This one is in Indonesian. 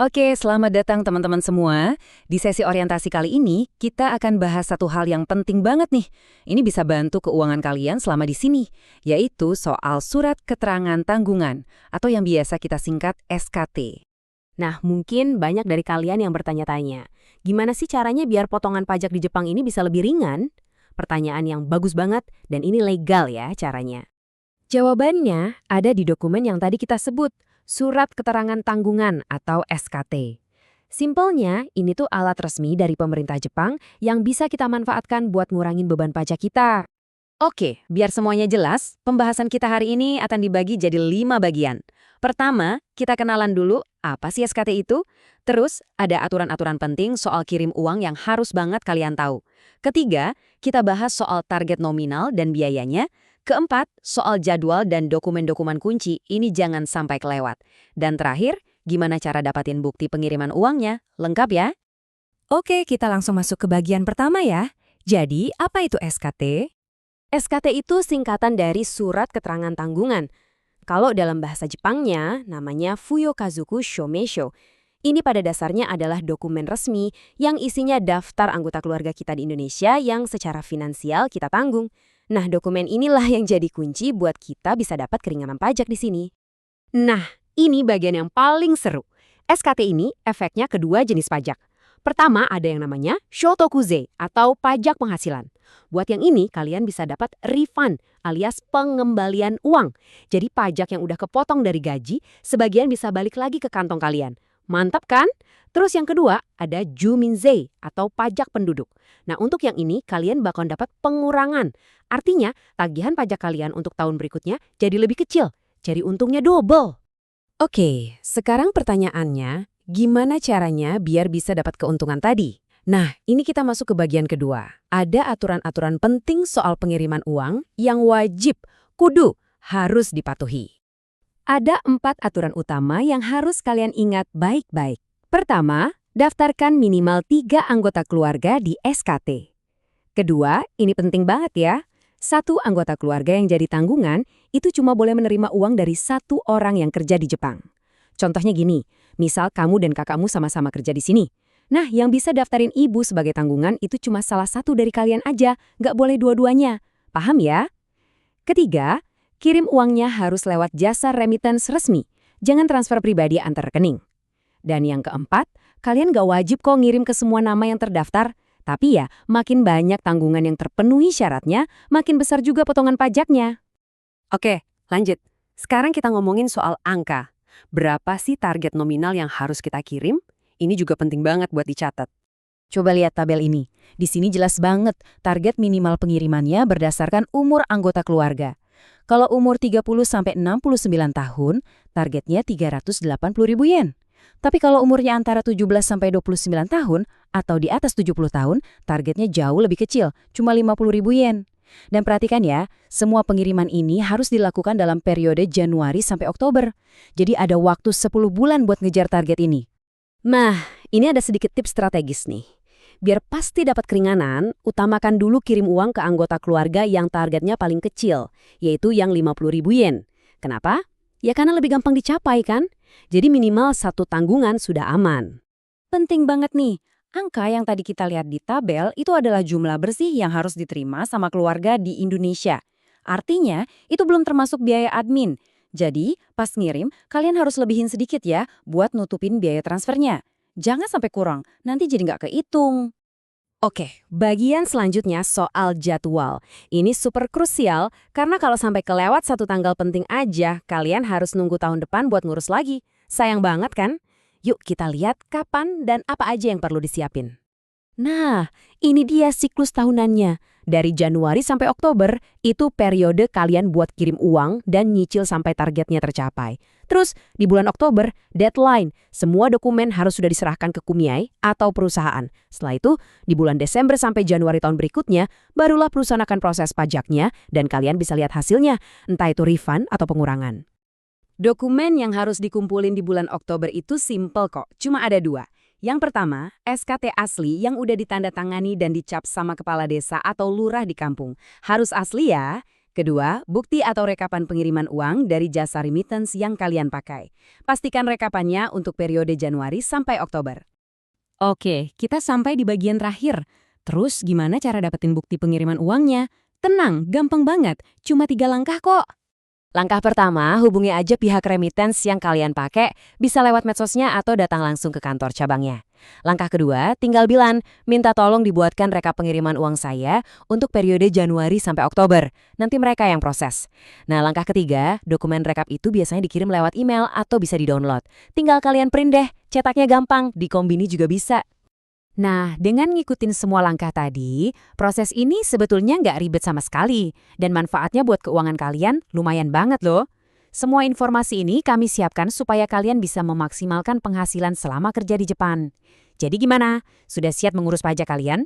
Oke, selamat datang teman-teman semua. Di sesi orientasi kali ini, kita akan bahas satu hal yang penting banget nih. Ini bisa bantu keuangan kalian selama di sini, yaitu soal surat keterangan tanggungan, atau yang biasa kita singkat SKT. Nah, mungkin banyak dari kalian yang bertanya-tanya, gimana sih caranya biar potongan pajak di Jepang ini bisa lebih ringan? Pertanyaan yang bagus banget, dan ini legal ya caranya. Jawabannya ada di dokumen yang tadi kita sebut, Surat Keterangan Tanggungan atau SKT. Simpelnya, ini tuh alat resmi dari pemerintah Jepang yang bisa kita manfaatkan buat ngurangin beban pajak kita. Oke, biar semuanya jelas, pembahasan kita hari ini akan dibagi jadi 5 bagian. Pertama, kita kenalan dulu apa sih SKT itu. Terus, ada aturan-aturan penting soal kirim uang yang harus banget kalian tahu. Ketiga, kita bahas soal target nominal dan biayanya. Keempat, soal jadwal dan dokumen-dokumen kunci, ini jangan sampai kelewat. Dan terakhir, gimana cara dapatin bukti pengiriman uangnya? Lengkap ya? Oke, kita langsung masuk ke bagian pertama ya. Jadi, apa itu SKT? SKT itu singkatan dari Surat Keterangan Tanggungan. Kalau dalam bahasa Jepangnya, namanya Fuyokazuku Shomeisho. Ini pada dasarnya adalah dokumen resmi yang isinya daftar anggota keluarga kita di Indonesia yang secara finansial kita tanggung. Nah, dokumen inilah yang jadi kunci buat kita bisa dapat keringanan pajak di sini. Nah, ini bagian yang paling seru. SKT ini efeknya kedua jenis pajak. Pertama, ada yang namanya shotokuze atau pajak penghasilan. Buat yang ini, kalian bisa dapat refund alias pengembalian uang. Jadi pajak yang udah kepotong dari gaji, sebagian bisa balik lagi ke kantong kalian. Mantap kan? Terus yang kedua, ada juminzei atau pajak penduduk. Nah, untuk yang ini, kalian bakal dapat pengurangan. Artinya, tagihan pajak kalian untuk tahun berikutnya jadi lebih kecil. Jadi untungnya double. Oke, sekarang pertanyaannya, gimana caranya biar bisa dapat keuntungan tadi? Nah, ini kita masuk ke bagian kedua. Ada aturan-aturan penting soal pengiriman uang yang wajib, kudu, harus dipatuhi. Ada 4 aturan utama yang harus kalian ingat baik-baik. Pertama, daftarkan minimal 3 anggota keluarga di SKT. Kedua, ini penting banget ya. 1 anggota keluarga yang jadi tanggungan itu cuma boleh menerima uang dari 1 orang yang kerja di Jepang. Contohnya gini, misal kamu dan kakakmu sama-sama kerja di sini. Nah, yang bisa daftarin ibu sebagai tanggungan itu cuma salah satu dari kalian aja, nggak boleh dua-duanya. Paham ya? Ketiga, kirim uangnya harus lewat jasa remittance resmi, jangan transfer pribadi antar rekening. Dan yang keempat, kalian nggak wajib kok ngirim ke semua nama yang terdaftar. Tapi ya, makin banyak tanggungan yang terpenuhi syaratnya, makin besar juga potongan pajaknya. Oke, lanjut. Sekarang kita ngomongin soal angka. Berapa sih target nominal yang harus kita kirim? Ini juga penting banget buat dicatat. Coba lihat tabel ini. Di sini jelas banget target minimal pengirimannya berdasarkan umur anggota keluarga. Kalau umur 30-69 tahun, targetnya 380.000 yen. Tapi kalau umurnya antara 17-29 tahun atau di atas 70 tahun, targetnya jauh lebih kecil, cuma 50.000 yen. Dan perhatikan ya, semua pengiriman ini harus dilakukan dalam periode Januari sampai Oktober. Jadi ada waktu 10 bulan buat ngejar target ini. Nah, ini ada sedikit tips strategis nih. Biar pasti dapat keringanan, utamakan dulu kirim uang ke anggota keluarga yang targetnya paling kecil, yaitu yang 50.000 yen. Kenapa? Ya karena lebih gampang dicapai kan? Jadi minimal 1 tanggungan sudah aman. Penting banget nih, angka yang tadi kita lihat di tabel itu adalah jumlah bersih yang harus diterima sama keluarga di Indonesia. Artinya, itu belum termasuk biaya admin. Jadi, pas ngirim, kalian harus lebihin sedikit ya buat nutupin biaya transfernya. Jangan sampai kurang, nanti jadi nggak kehitung. Oke, bagian selanjutnya soal jadwal. Ini super krusial karena kalau sampai kelewat 1 tanggal penting aja, kalian harus nunggu tahun depan buat ngurus lagi. Sayang banget kan? Yuk kita lihat kapan dan apa aja yang perlu disiapin. Nah, ini dia siklus tahunannya. Dari Januari sampai Oktober, itu periode kalian buat kirim uang dan nyicil sampai targetnya tercapai. Terus, di bulan Oktober, deadline. Semua dokumen harus sudah diserahkan ke Kumiai atau perusahaan. Setelah itu, di bulan Desember sampai Januari tahun berikutnya, barulah perusahaan akan proses pajaknya dan kalian bisa lihat hasilnya, entah itu refund atau pengurangan. Dokumen yang harus dikumpulin di bulan Oktober itu simple kok, cuma ada 2. Yang pertama, SKT asli yang udah ditandatangani dan dicap sama kepala desa atau lurah di kampung. Harus asli ya. Kedua, bukti atau rekapan pengiriman uang dari jasa remittance yang kalian pakai. Pastikan rekapannya untuk periode Januari sampai Oktober. Oke, kita sampai di bagian terakhir. Terus gimana cara dapetin bukti pengiriman uangnya? Tenang, gampang banget. Cuma 3 langkah kok. Langkah pertama, hubungi aja pihak remittance yang kalian pakai, bisa lewat medsosnya atau datang langsung ke kantor cabangnya. Langkah kedua, tinggal bilang, minta tolong dibuatkan rekap pengiriman uang saya untuk periode Januari sampai Oktober. Nanti mereka yang proses. Nah, langkah ketiga, dokumen rekap itu biasanya dikirim lewat email atau bisa di-download. Tinggal kalian print deh, cetaknya gampang, dikombini juga bisa. Nah, dengan ngikutin semua langkah tadi, proses ini sebetulnya nggak ribet sama sekali. Dan manfaatnya buat keuangan kalian lumayan banget loh. Semua informasi ini kami siapkan supaya kalian bisa memaksimalkan penghasilan selama kerja di Jepang. Jadi gimana? Sudah siap mengurus pajak kalian?